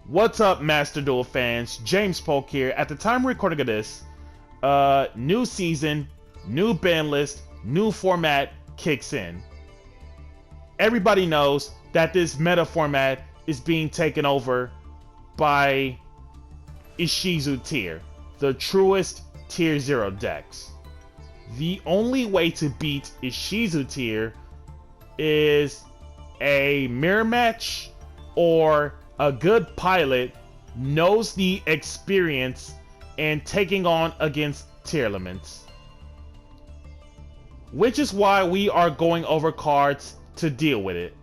What's up, Master Duel fans? James Polk here. At the time of recording of this, new season, new ban list, new format kicks in. Everybody knows that this meta format is being taken over by Ishizu tier, the truest tier 0 decks. The only way to beat Ishizu tier is a mirror match or a good pilot knows the experience in taking on against Tearlaments. Which is why we are going over cards to deal with it.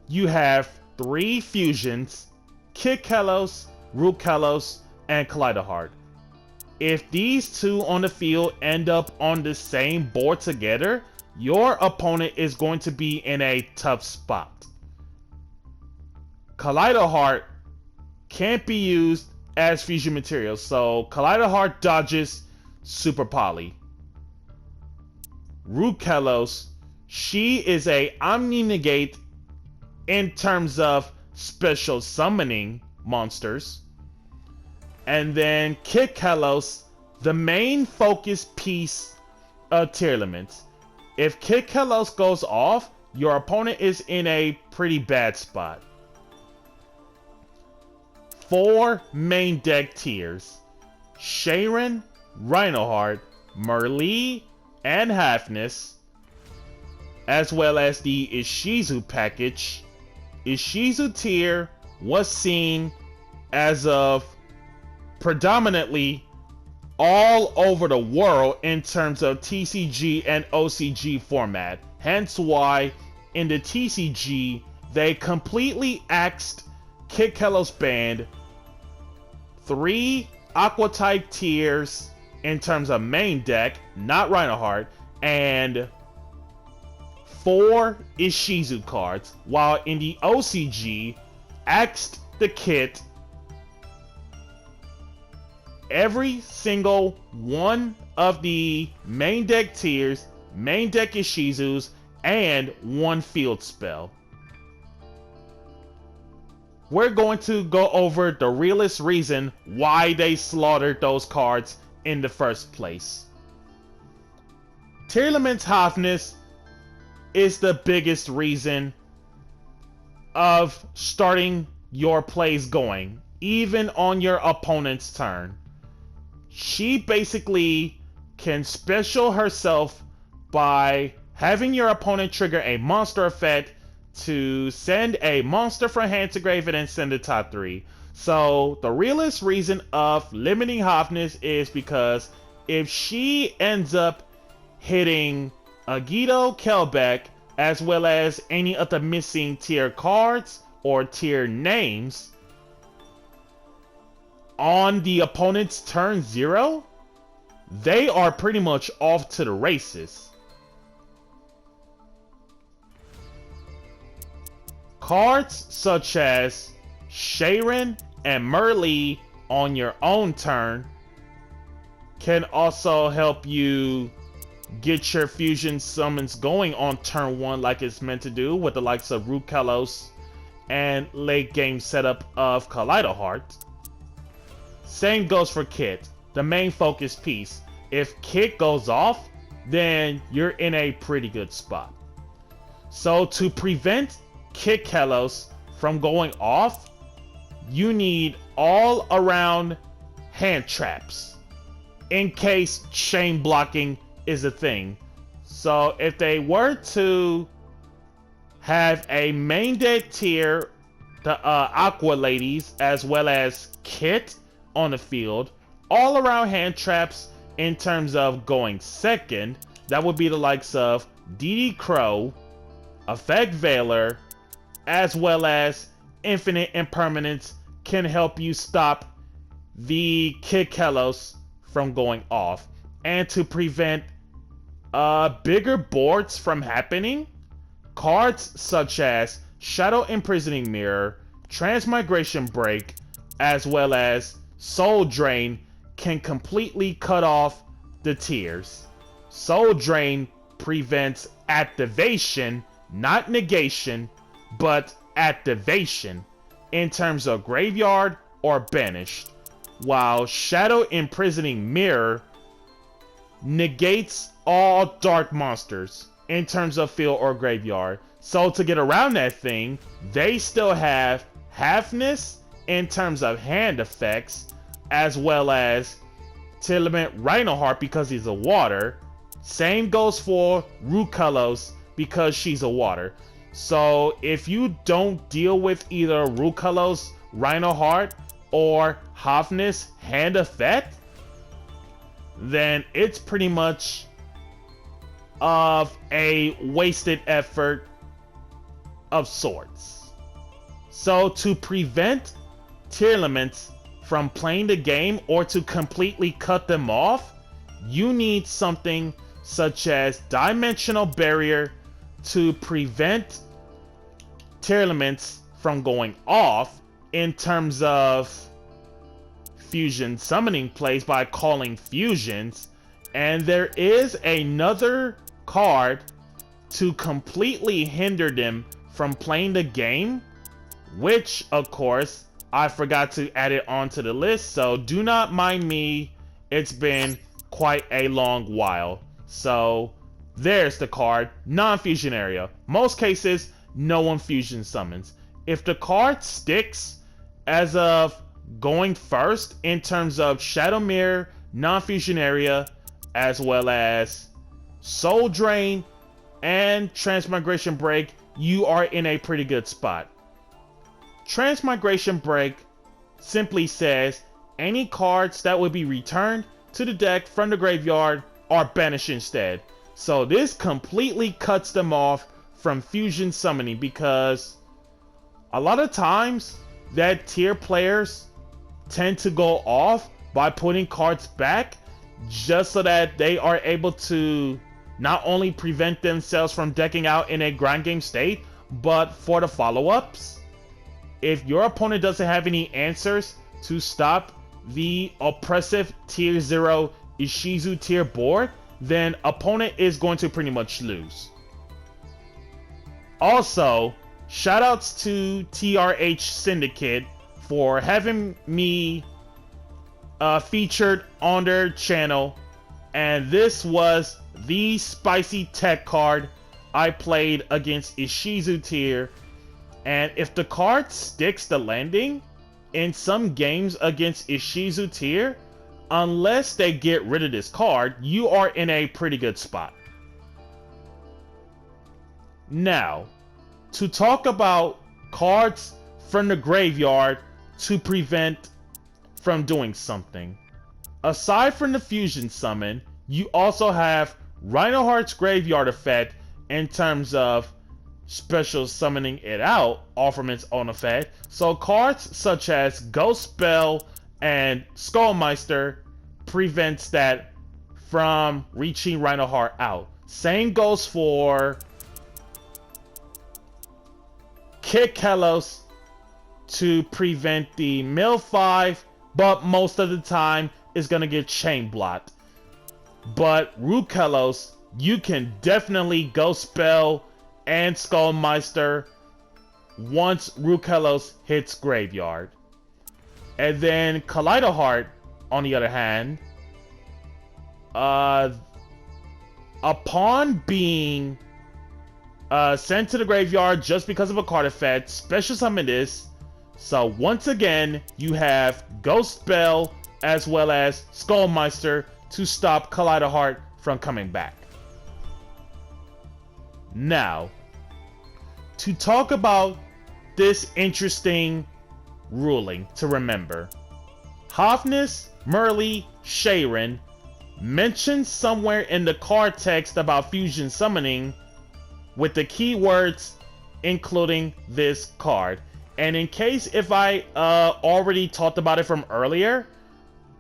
You have 3 fusions, Kid Kalos, Root Kalos, and Kaleido Heart. If these two on the field end up on the same board together, your opponent is going to be in a tough spot. Kaleido Heart can't be used as fusion material, so Kaleido Heart dodges Super Poly. Root Kalos, she is a Omni-Negate in terms of special summoning monsters. And then Kid Kalos, the main focus piece of Tearlament. If Kid Kalos goes off, your opponent is in a pretty bad spot. 4 main deck tiers: Sharon, Rhinoheart, Merlee, and Halfness, as well as the Ishizu package. Ishizu tier was seen as of predominantly all over the world in terms of TCG and OCG format. Hence why in the TCG they completely axed Kid Kalos band, 3 Aqua type tiers in terms of main deck, not Rhinoheart, and 4 Ishizu cards, while in the OCG axed the kit every single one of the main deck tiers, main deck Ishizus, and 1 field spell. We're going to go over the realest reason why they slaughtered those cards in the first place. Tearlament's Halfness is the biggest reason of starting your plays going, even on your opponent's turn. She basically can special herself by having your opponent trigger a monster effect to send a monster from hand to grave and then send the top 3. So the realest reason of limiting Halfness is because if she ends up hitting Agito, Kelbeck, as well as any of the missing tier cards or tier names on the opponent's turn 0, they are pretty much off to the races. Cards such as Sharon and Merlee on your own turn can also help you get your fusion summons going on turn 1 like it's meant to do, with the likes of Root Kalos and late game setup of Kaleido Heart. Same goes for Kit, the main focus piece. If Kit goes off, then you're in a pretty good spot. So to prevent Kid Kalos from going off, you need all around hand traps in case chain blocking is a thing. So if they were to have a main deck tier, the Aqua Ladies, as well as Kit on the field, all around hand traps in terms of going second, that would be the likes of DD Crow, Effect Veiler, as well as Infinite Impermanence can help you stop the Kid Kalos from going off. And to prevent bigger boards from happening, cards such as Shadow Imprisoning Mirror, Transmigration Break, as well as Soul Drain can completely cut off the tiers. Soul Drain prevents activation not negation, but activation in terms of graveyard or banished, while Shadow Imprisoning Mirror negates all dark monsters in terms of field or graveyard. So to get around that thing, they still have halfness in terms of hand effects, as well as Tearlament Rhinoheart because he's a water. Same goes for Rukalos because she's a water. So if you don't deal with either Rukalos Rhinoheart or Halfness hand effect, then it's pretty much of a wasted effort of sorts. So to prevent Tearlaments from playing the game or to completely cut them off, you need something such as Dimensional Barrier to prevent Tearlaments from going off in terms of fusion summoning plays by calling fusions. And there is another card to completely hinder them from playing the game, which of course I forgot to add it onto the list, so do not mind me. It's been quite a long while. So there's the card, non-fusion area. Most cases, no one fusion summons. If the card sticks as of going first in terms of Shadow Mirror, non-fusion area, as well as Soul Drain and Transmigration Break, you are in a pretty good spot. Transmigration Break simply says any cards that would be returned to the deck from the graveyard are banished instead. So this completely cuts them off from fusion summoning, because a lot of times that tier players tend to go off by putting cards back just so that they are able to not only prevent themselves from decking out in a grind game state, but for the follow-ups, if your opponent doesn't have any answers to stop the oppressive tier 0 Ishizu tier board, then opponent is going to pretty much lose. Also, shoutouts to TRH Syndicate for having me featured on their channel, and this was the spicy tech card I played against Ishizu tier. And if the card sticks the landing in some games against Ishizu tier, unless they get rid of this card, you are in a pretty good spot. Now, to talk about cards from the graveyard to prevent from doing something. Aside from the fusion summon, you also have Rhinoheart's graveyard effect in terms of special summoning it out off from its own effect. So cards such as Ghost Spell and Skullmeister prevents that from reaching Rhinoheart out. Same goes for Kick Kalos to prevent the Mill 5, but most of the time is going to get chain blocked. But Rukalos, you can definitely Ghost Spell and Skullmeister once Rukalos hits graveyard. And then Kaleidoheart, on the other hand, upon being sent to the graveyard just because of a card effect, special summon this. So once again, you have Ghost Spell as well as Skullmeister to stop Kaleidoheart from coming back. Now, to talk about this interesting ruling to remember. Hafnis, Merle, Sharon mentioned somewhere in the card text about fusion summoning with the keywords including this card. And in case if I already talked about it from earlier,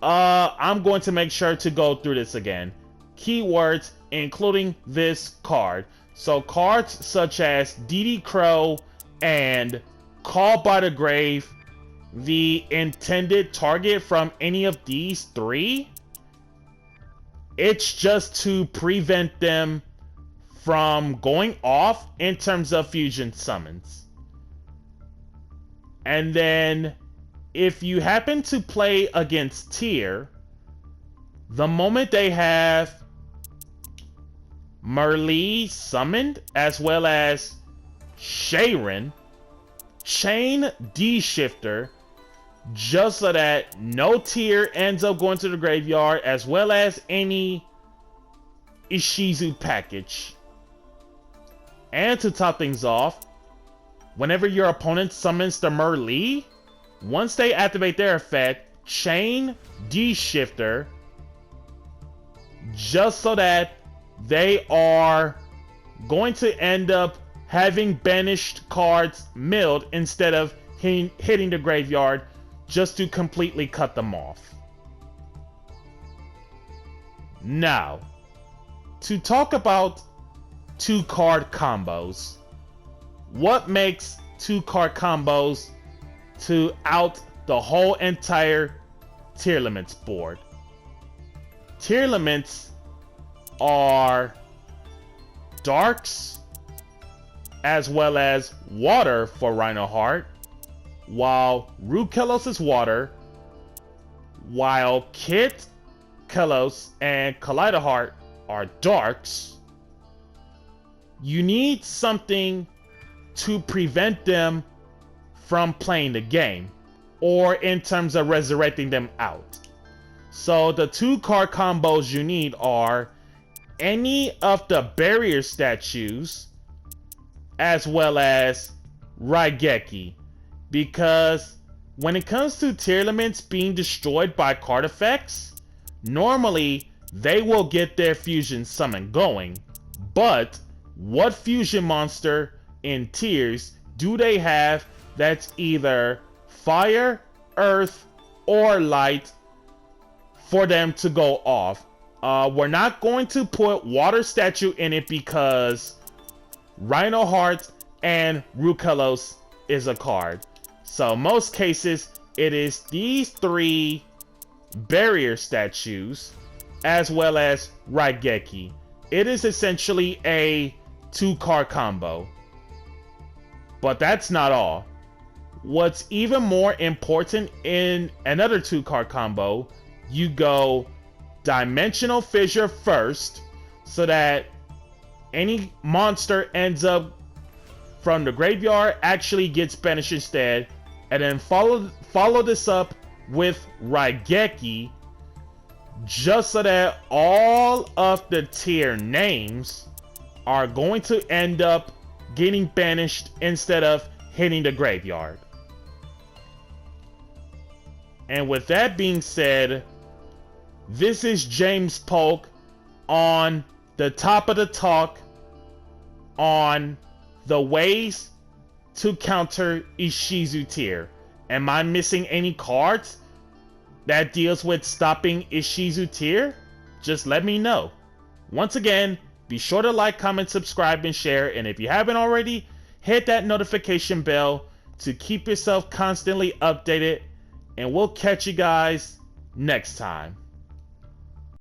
I'm going to make sure to go through this again. Keywords including this card. So cards such as DD Crow and Call by the Grave, the intended target from any of these three, it's just to prevent them from going off in terms of fusion summons. And then if you happen to play against Tear, the moment they have Merlee summoned as well as Sharon, chain D-Shifter, just so that no Tear ends up going to the graveyard, as well as any Ishizu package. And to top things off, whenever your opponent summons the Merlee, once they activate their effect, chain D-Shifter, just so that they are going to end up having banished cards milled instead of hitting the graveyard, just to completely cut them off. Now, to talk about 2-card combos. What makes 2-card combos to out the whole entire Tearlaments board? Tearlaments are darks as well as water for Rhinoheart, while Root Kalos is water, while Kit, Kalos, and Kaleidoheart are darks. You need something to prevent them from playing the game, or in terms of resurrecting them out. So the 2-card combos you need are any of the barrier statues as well as Raigeki, because when it comes to Tearlaments being destroyed by card effects, normally they will get their fusion summon going, but what fusion monster in Tears do they have that's either fire, earth, or light for them to go off? We're not going to put water statue in it because Rhinoheart and Root Kalos is a card. So most cases it is these 3 barrier statues as well as Raigeki. It is essentially a 2-card combo. But that's not all. What's even more important in another 2-card combo, you go Dimensional Fissure first, so that any monster ends up from the graveyard actually gets banished instead, and then follow this up with Raigeki, just so that all of the Tear names are going to end up getting banished instead of hitting the graveyard. And with that being said, this is James Polk on the top of the talk on the ways to counter Ishizu Tear. Am I missing any cards that deals with stopping Ishizu Tear? Just let me know. Once again, be sure to like, comment, subscribe, and share. And if you haven't already, hit that notification bell to keep yourself constantly updated. And we'll catch you guys next time.